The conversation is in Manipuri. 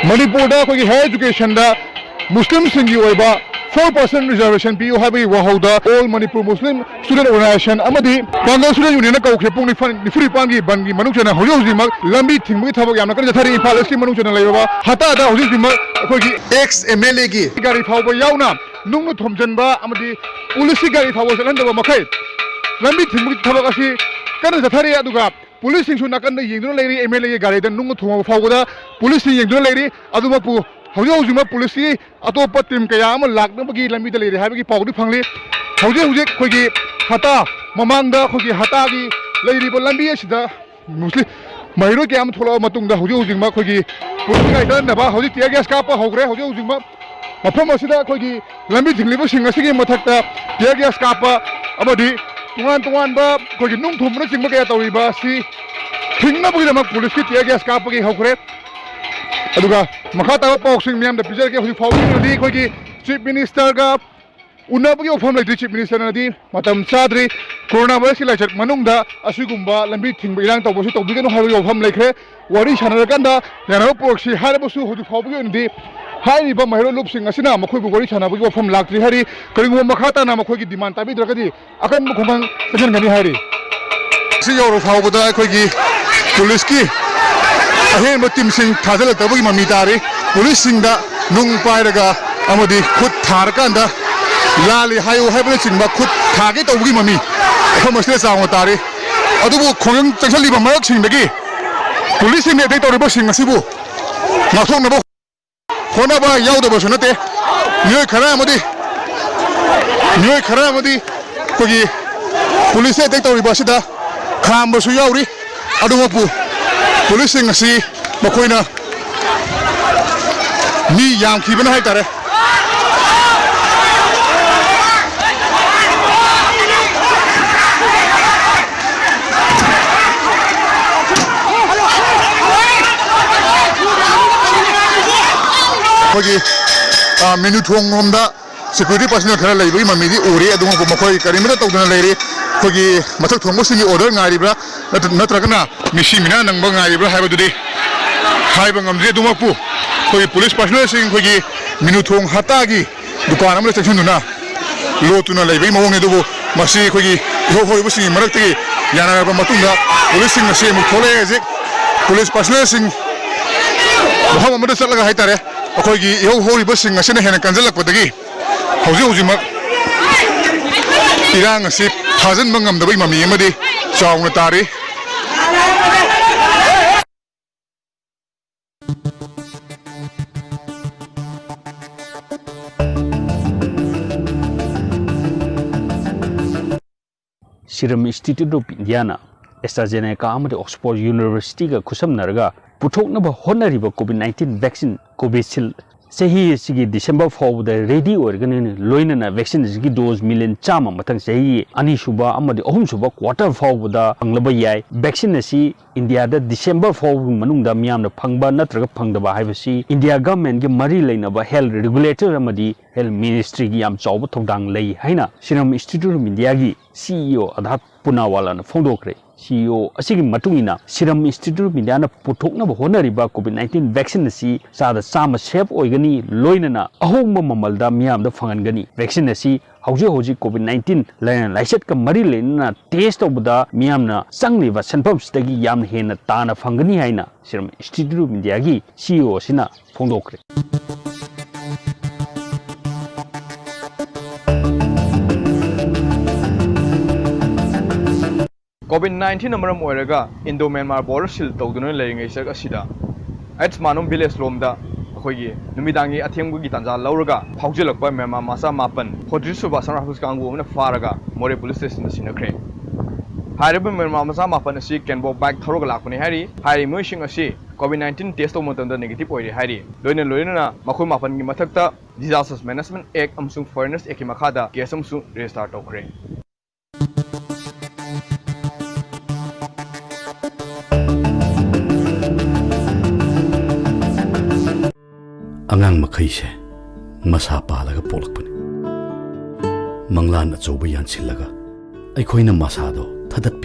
Manipur higher education Muslim 4% reservation पीयू है वहाद all Manipur Muslim student organization Bengal student union कौखे पुंग निफुनिपान की बन की मनुष्य लंबी थिंग थबक कथरी इम्फा की मनुष्य हताद अखोगी एक्स MLA की गाड़ी फाव यावना नुंग थोमजनब पुलिस की गाड़ी फाव चलहंदब मखै लंबी थिंग थबक कन जथरी पुलिस नाकन येंदुना MLA की गाड़ी नुंग थोम फावद पुलिस येंदुना लेरी हौजिक पुलिस की अतोप टीम क्या लाखनबी लंबी है पादी फंगली हौजी हता ममांग हता की लंबी मुस्लिम महिरो क्या थोड़ा हौजिक पुलिस गाड़ी चलनब हौजी टियर गैस काप हौग्रे हौजिक मफम लंबी थिंगली मथक टियर गैस काप तोान तोानब नुंग थोमना चिंब क्या तौरीब थिंगनबी पुलिस की टियर गैस काप की हौग्रे मखा ताब पाउसिंग मैम पीजर के चीफ मिनिस्टर का उन्नबी वफम लेती चीफ मिनिस्टर चाद्री कोरोना वायरस की लाइचर मनुंग लंबी थिंब इरांग तौबसु तौबीगनो हाइबगी वफम लेख्रे वारी सानरकंद यानब पोरक्सी हाइबसु हौजिक फाउबगी हाइरिबा महिला लुपसिंग असिना मखोइबु वारी सानबगी वफम लाक्ट्री हाइरि करिंगुम मखा ताना मखोइगी डिमांड ताबिद्रगदी अकन खुंगंग सजनगनी हाइरि सि यौर फाउबदा अखोइगी पुलिस की अहेंब टीम थाजलतबगी ममी तारी पुलिस नुंग पाइरगा खुद थारकान लाली हायो है चिंब खुद थागे तौबगी ममी मसले चाव तारी खोंग चंसलीब मरक्सिंदगी पुलिस अटैक तौरीबसिंग नाथोंनब होनब याउदबसु नते मियोय खरा पुलिस अटैक तौरीबसिदा खामबसु याउरी अदुमपु पुलिस मखोइना मी यामखिबना है तारे मेनू थोंग सिक्यूरिटी पर्सनल खरा लेबी ममीदी उरी मखोई करीमदा तौदना लेरी खोगी मथक थोंबसिंगी ऑर्डर गारिब्रा नत्रगना मिसी मिना नंग गारिब्रा हाइबदुदी हाइब ngamdri दुमपु खोगी पुलिस पर्सनल सिंग खोगी मेनू थोंग हतागी दुकान अमले चंसुनुना लोतुना लेबी मवंग दुबु मसी खोगी होइबसिंगी मरक्तगी यानाबा मतुंगा पुलिस सिंग से मु थोले जे पुलिस पर्सनल सिंग वहां अमदा चलगा हाइतारे अखोगी होइबसिंग असने हेन कंजलकपदगी हौजिक इरांग असी थाजन बंगमदबई ममी अमदी चावना तारी serum Institute of India AstraZeneca Oxford university का खुसमनरगा पुथोकनब होनरिब कोविड-19 वैक्सीन कोविशील्ड सही डिसेंबर फाउद रेडी लोनना वैक्सीन की डोज मिलियन चाम मथंग सही अनीसुब अहमसुब क्वार्टर फाउद फंगलब याय वैक्सीन इंडिया डिसेंबर फाउद मनुंग मियाम फंग नत्रग फंगदब है इंडिया गवर्नमेंट की मरी लेनब हेल्थ रेगुलेटर हेल्थ मिनिस्ट्री की चाव थौदांग लई है सीरम इंस्टीट्यूट ऑफ इंडिया की CEO Aadhaar Poonawalla फोंदोखरे CEO serum Institute of India पुथोकनब होनरिबा कोविड-19 वैक्सीन चाद चाम सेफ होगनी लोनना अहोंब ममलद मियाम फंगनगनी वैक्सीन हौजिक कोविड-19 लाइसेट का मरी लेना टेस्ट तौबदा मियामना चंगलिबा सनफमसदगी याम हेन ताना फंगनी हाइना सीरम इंस्टीट्यूट ऑफ इंडिया की CEO सिना फोंदोखरे कोविड-19 मरम ओइरगा इंडो म्यांमार बॉर्डर सील तौदुना लेरिंगैसक असिदा एट्स मानुम विलेज लोमदा अखोगी नुमिदांगी अथेंगुगी तांजा लौरगा फाउजिलकपा म्यांमार मासा मापन फोड्रिसुबा संरक्षक कांगु अमना फारगा मोरे पुलिस स्टेशन सिनखरे हारिबा म्यांमार मासा मापन असि केनबो बाइक थरोगा लाखने हारि हारि मोइसिंग असि कोविड-19 टेस्ट तौ मतंदा नेगेटिव ओइरे हारि लोइना मखोय मापन की मथकता डिजास्टर मैनेजमेंट एक्ट अमसुंग फॉरेनर्स एक्ट की मखादा केस अमसुंग रजिस्टर तौखरे अंगांग मखैसे मसा पालगा पोलकपने मंगलान अचौब यानसिलगा अखोइना मसादो थदत